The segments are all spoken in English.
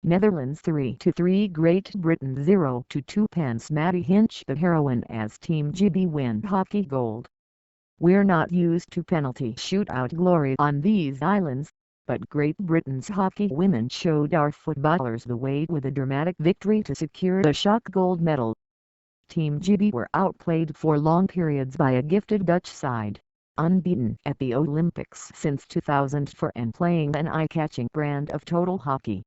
Netherlands 3-3 Great Britain 0-2 Pence Maddie Hinch the heroine as Team GB win hockey gold. We're not used to penalty shootout glory on these islands, but Great Britain's hockey women showed our footballers the way with a dramatic victory to secure the shock gold medal. Team GB were outplayed for long periods by a gifted Dutch side, unbeaten at the Olympics since 2004 and playing an eye-catching brand of total hockey.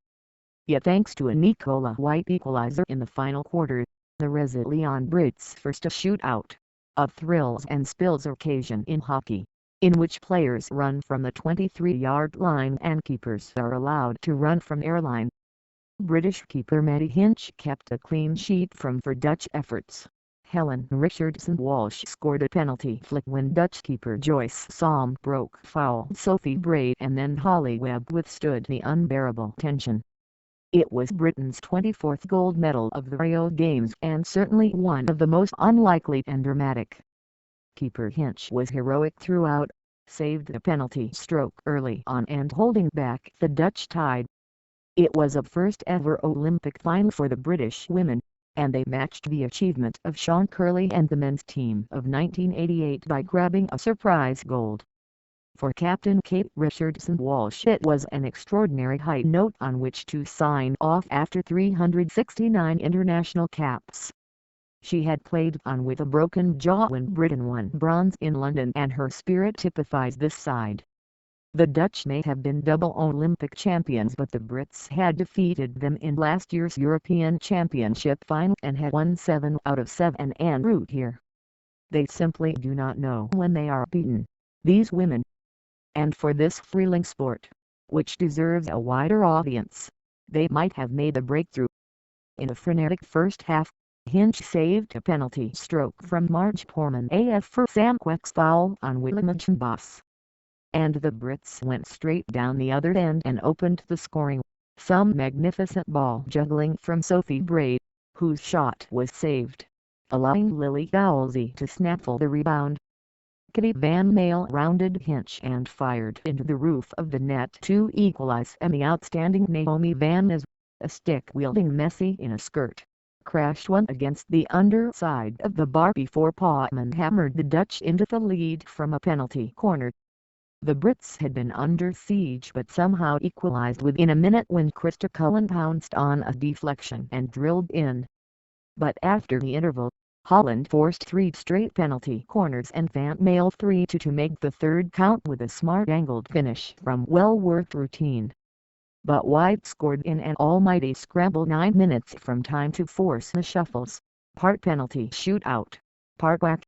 Yet thanks to a Nicola White equaliser in the final quarter, the resilient Brits first a shootout, a thrills and spills occasion in hockey, in which players run from the 23-yard line and keepers are allowed to run from airline. British keeper Maddie Hinch kept a clean sheet from for Dutch efforts. Helen Richardson-Walsh scored a penalty flick when Dutch keeper Joyce Salm broke foul Sophie Braid and then Holly Webb withstood the unbearable tension. It was Britain's 24th gold medal of the Rio Games and certainly one of the most unlikely and dramatic. Keeper Hinch was heroic throughout, saved the penalty stroke early on and holding back the Dutch tide. It was a first-ever Olympic final for the British women, and they matched the achievement of Sean Curley and the men's team of 1988 by grabbing a surprise gold. For Captain Kate Richardson-Walsh it was an extraordinary high note on which to sign off after 369 international caps. She had played on with a broken jaw when Britain won bronze in London and her spirit typifies this side. The Dutch may have been double Olympic champions but the Brits had defeated them in last year's European Championship final and had won 7 out of 7 en route here. They simply do not know when they are beaten, these women. And for this thrilling sport, which deserves a wider audience, they might have made a breakthrough. In a frenetic first half, Hinch saved a penalty stroke from Marge Porman AF for Sam Quek's foul on Willem Boss. And the Brits went straight down the other end and opened the scoring, some magnificent ball juggling from Sophie Braid, whose shot was saved, allowing Lily Gowlsey to snaffle the rebound. Kitty Van Mael rounded Hinch and fired into the roof of the net to equalize, and the outstanding Naomi Van Ness, a stick-wielding Messi in a skirt, crashed one against the underside of the bar before Porman hammered the Dutch into the lead from a penalty corner. The Brits had been under siege but somehow equalized within a minute when Krista Cullen pounced on a deflection and drilled in. But after the interval, Holland forced 3 straight penalty corners and Van Mael 3 to make the third count with a smart angled finish from well-worked routine. But White scored in an almighty scramble 9 minutes from time to force the shuffles, part penalty shootout, part whack.